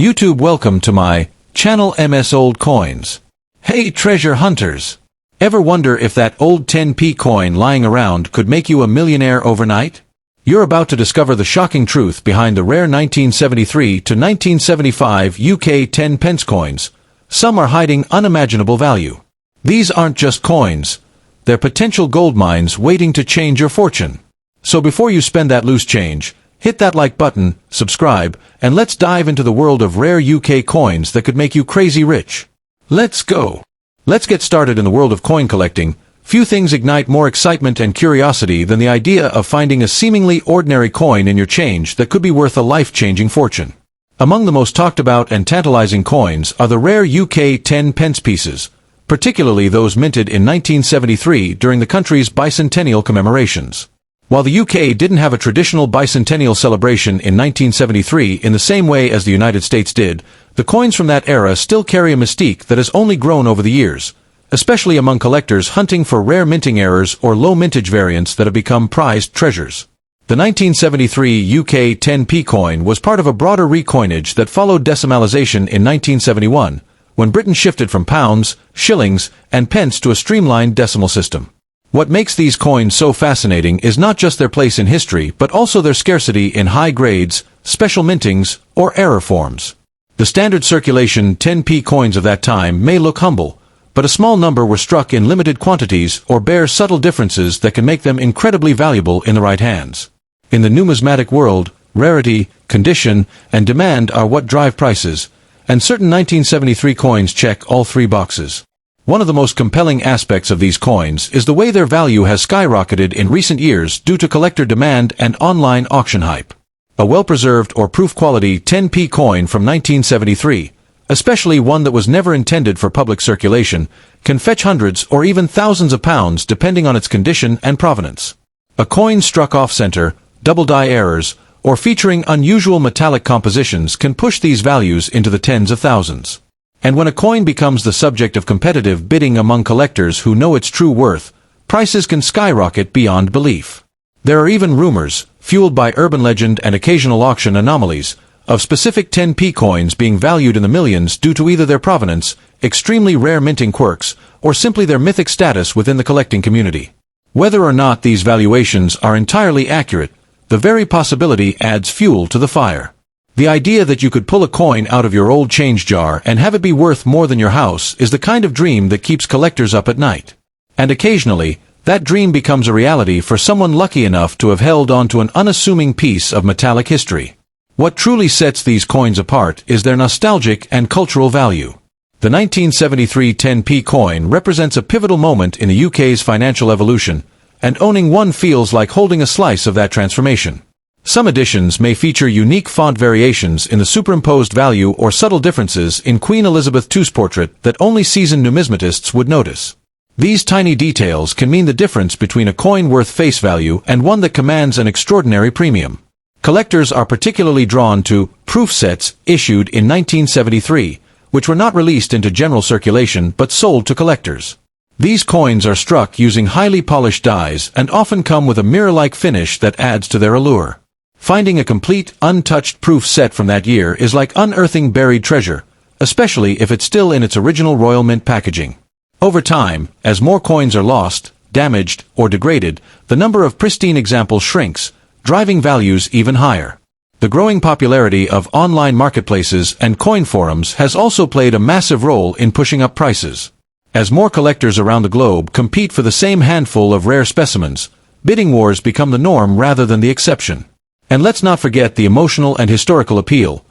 YouTube, welcome to my channel MS Old Coins. Hey treasure hunters! Ever wonder if that old 10p coin lying around could make you a millionaire overnight? You're about to discover the shocking truth behind the rare 1973 to 1975 UK 10 pence coins. Some are hiding unimaginable value. These aren't just coins. They're potential gold mines waiting to change your fortune. So before you spend that loose change, hit that like button, subscribe, and let's dive into the world of rare UK coins that could make you crazy rich. Let's go! Let's get started in the world of coin collecting. Few things ignite more excitement and curiosity than the idea of finding a seemingly ordinary coin in your change that could be worth a life-changing fortune. Among the most talked about and tantalizing coins are the rare UK 10 pence pieces, particularly those minted in 1973 during the country's bicentennial commemorations. While the UK didn't have a traditional bicentennial celebration in 1973 in the same way as the United States did, the coins from that era still carry a mystique that has only grown over the years, especially among collectors hunting for rare minting errors or low mintage variants that have become prized treasures. The 1973 UK 10p coin was part of a broader recoinage that followed decimalisation in 1971, when Britain shifted from pounds, shillings, and pence to a streamlined decimal system. What makes these coins so fascinating is not just their place in history but also their scarcity in high grades, special mintings, or error forms. The standard circulation 10p coins of that time may look humble, but a small number were struck in limited quantities or bear subtle differences that can make them incredibly valuable in the right hands. In the numismatic world, rarity, condition, and demand are what drive prices, and certain 1973 coins check all three boxes. One of the most compelling aspects of these coins is the way their value has skyrocketed in recent years due to collector demand and online auction hype. A well-preserved or proof-quality 10p coin from 1973, especially one that was never intended for public circulation, can fetch hundreds or even thousands of pounds depending on its condition and provenance. A coin struck off-center, double-die errors, or featuring unusual metallic compositions can push these values into the tens of thousands. And when a coin becomes the subject of competitive bidding among collectors who know its true worth, prices can skyrocket beyond belief. There are even rumors, fueled by urban legend and occasional auction anomalies, of specific 10p coins being valued in the millions due to either their provenance, extremely rare minting quirks, or simply their mythic status within the collecting community. Whether or not these valuations are entirely accurate, the very possibility adds fuel to the fire. The idea that you could pull a coin out of your old change jar and have it be worth more than your house is the kind of dream that keeps collectors up at night. And occasionally, that dream becomes a reality for someone lucky enough to have held onto an unassuming piece of metallic history. What truly sets these coins apart is their nostalgic and cultural value. The 1973 10p coin represents a pivotal moment in the UK's financial evolution, and owning one feels like holding a slice of that transformation. Some editions may feature unique font variations in the superimposed value or subtle differences in Queen Elizabeth II's portrait that only seasoned numismatists would notice. These tiny details can mean the difference between a coin worth face value and one that commands an extraordinary premium. Collectors are particularly drawn to proof sets issued in 1973, which were not released into general circulation but sold to collectors. These coins are struck using highly polished dies and often come with a mirror-like finish that adds to their allure. Finding a complete, untouched proof set from that year is like unearthing buried treasure, especially if it's still in its original Royal Mint packaging. Over time, as more coins are lost, damaged, or degraded, the number of pristine examples shrinks, driving values even higher. The growing popularity of online marketplaces and coin forums has also played a massive role in pushing up prices. As more collectors around the globe compete for the same handful of rare specimens, bidding wars become the norm rather than the exception. And let's not forget the emotional and historical appeal.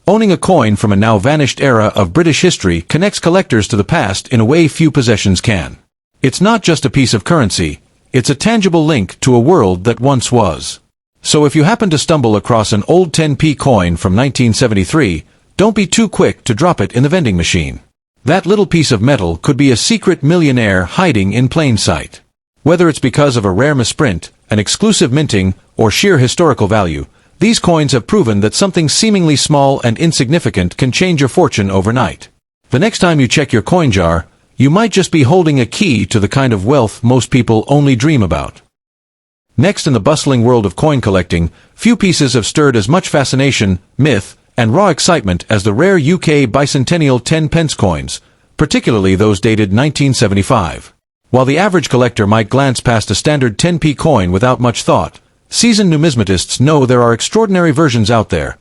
Owning a coin from a now-vanished era of British history connects collectors to the past in a way few possessions can. It's not just a piece of currency, it's a tangible link to a world that once was. So if you happen to stumble across an old 10p coin from 1973, don't be too quick to drop it in the vending machine. That little piece of metal could be a secret millionaire hiding in plain sight. Whether it's because of a rare misprint, an exclusive minting, or sheer historical value, these coins have proven that something seemingly small and insignificant can change your fortune overnight. The next time you check your coin jar, you might just be holding a key to the kind of wealth most people only dream about. Next, in the bustling world of coin collecting, few pieces have stirred as much fascination, myth, and raw excitement as the rare UK bicentennial 10p coins, particularly those dated 1975. While the average collector might glance past a standard 10p coin without much thought, seasoned numismatists know there are extraordinary versions out there,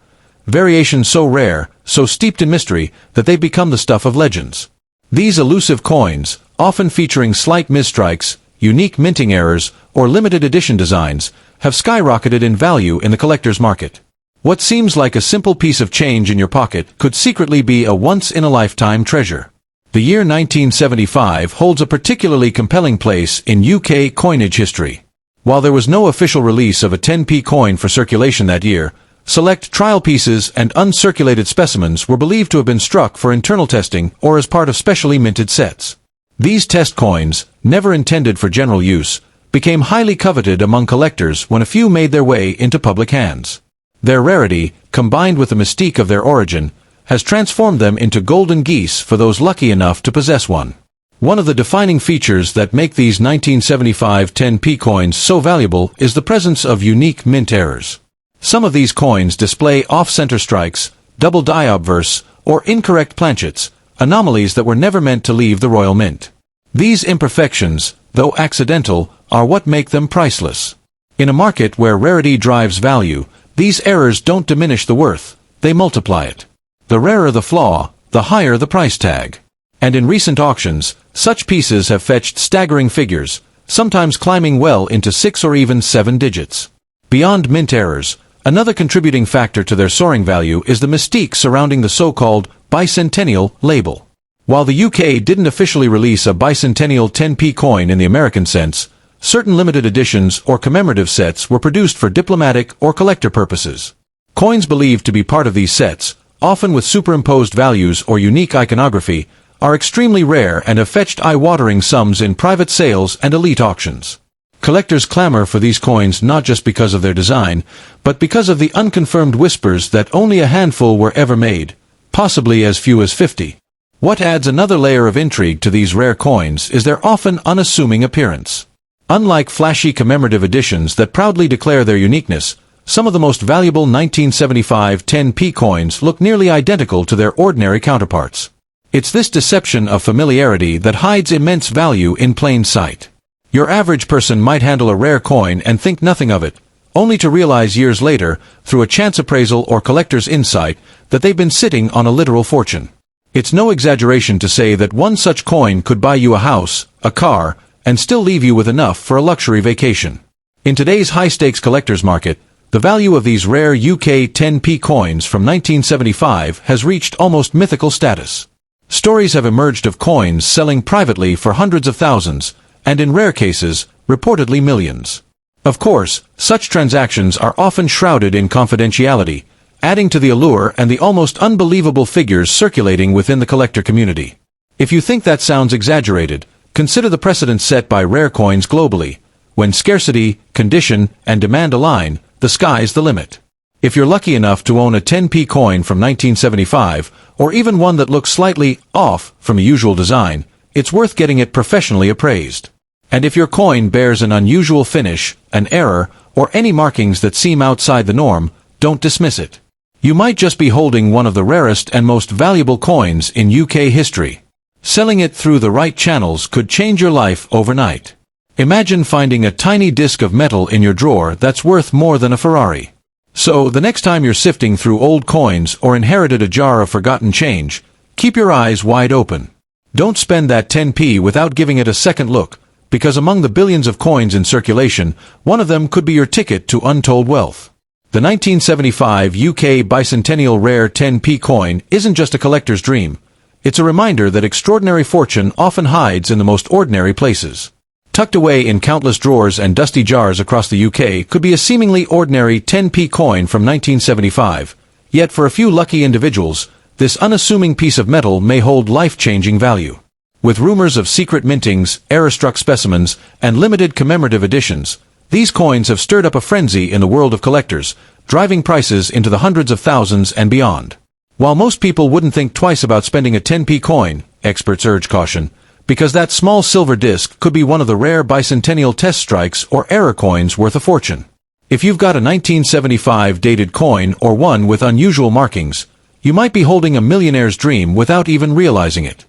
variations so rare, so steeped in mystery, that they've become the stuff of legends. These elusive coins, often featuring slight misstrikes, unique minting errors, or limited edition designs, have skyrocketed in value in the collector's market. What seems like a simple piece of change in your pocket could secretly be a once-in-a-lifetime treasure. The year 1975 holds a particularly compelling place in UK coinage history. While there was no official release of a 10p coin for circulation that year, select trial pieces and uncirculated specimens were believed to have been struck for internal testing or as part of specially minted sets. These test coins, never intended for general use, became highly coveted among collectors when a few made their way into public hands. Their rarity, combined with the mystique of their origin, has transformed them into golden geese for those lucky enough to possess one. One of the defining features that make these 1975 10p coins so valuable is the presence of unique mint errors. Some of these coins display off-center strikes, double die obverse, or incorrect planchets, anomalies that were never meant to leave the royal mint. These imperfections, though accidental, are what make them priceless. In a market where rarity drives value, these errors don't diminish the worth, they multiply it. The rarer the flaw, the higher the price tag. And in recent auctions, such pieces have fetched staggering figures, sometimes climbing well into 6 or even 7 digits. Beyond mint errors, another contributing factor to their soaring value is the mystique surrounding the so-called bicentennial label. While the UK didn't officially release a bicentennial 10p coin in the American sense, certain limited editions or commemorative sets were produced for diplomatic or collector purposes. Coins believed to be part of these sets, often with superimposed values or unique iconography, are extremely rare and have fetched eye-watering sums in private sales and elite auctions. Collectors clamor for these coins not just because of their design, but because of the unconfirmed whispers that only a handful were ever made, possibly as few as 50. What adds another layer of intrigue to these rare coins is their often unassuming appearance. Unlike flashy commemorative editions that proudly declare their uniqueness, some of the most valuable 1975 10p coins look nearly identical to their ordinary counterparts. It's this deception of familiarity that hides immense value in plain sight. Your average person might handle a rare coin and think nothing of it, only to realize years later, through a chance appraisal or collector's insight, that they've been sitting on a literal fortune. It's no exaggeration to say that one such coin could buy you a house, a car, and still leave you with enough for a luxury vacation. In today's high-stakes collector's market, the value of these rare UK 10p coins from 1975 has reached almost mythical status. Stories have emerged of coins selling privately for hundreds of thousands, and in rare cases, reportedly millions. Of course, such transactions are often shrouded in confidentiality, adding to the allure and the almost unbelievable figures circulating within the collector community. If you think that sounds exaggerated, consider the precedent set by rare coins globally. When scarcity, condition, and demand align, the sky's the limit. If you're lucky enough to own a 10p coin from 1975, or even one that looks slightly off from a usual design, it's worth getting it professionally appraised. And if your coin bears an unusual finish, an error, or any markings that seem outside the norm, don't dismiss it. You might just be holding one of the rarest and most valuable coins in UK history. Selling it through the right channels could change your life overnight. Imagine finding a tiny disc of metal in your drawer that's worth more than a Ferrari. So, the next time you're sifting through old coins or inherited a jar of forgotten change, keep your eyes wide open. Don't spend that 10p without giving it a second look, because among the billions of coins in circulation, one of them could be your ticket to untold wealth. The 1975 UK bicentennial rare 10p coin isn't just a collector's dream. It's a reminder that extraordinary fortune often hides in the most ordinary places. Tucked away in countless drawers and dusty jars across the UK could be a seemingly ordinary 10p coin from 1975, yet for a few lucky individuals, this unassuming piece of metal may hold life-changing value. With rumors of secret mintings, error-struck specimens, and limited commemorative editions, these coins have stirred up a frenzy in the world of collectors, driving prices into the hundreds of thousands and beyond. While most people wouldn't think twice about spending a 10p coin, experts urge caution, because that small silver disc could be one of the rare bicentennial test strikes or error coins worth a fortune. If you've got a 1975 dated coin or one with unusual markings, You might be holding a millionaire's dream without even realizing it.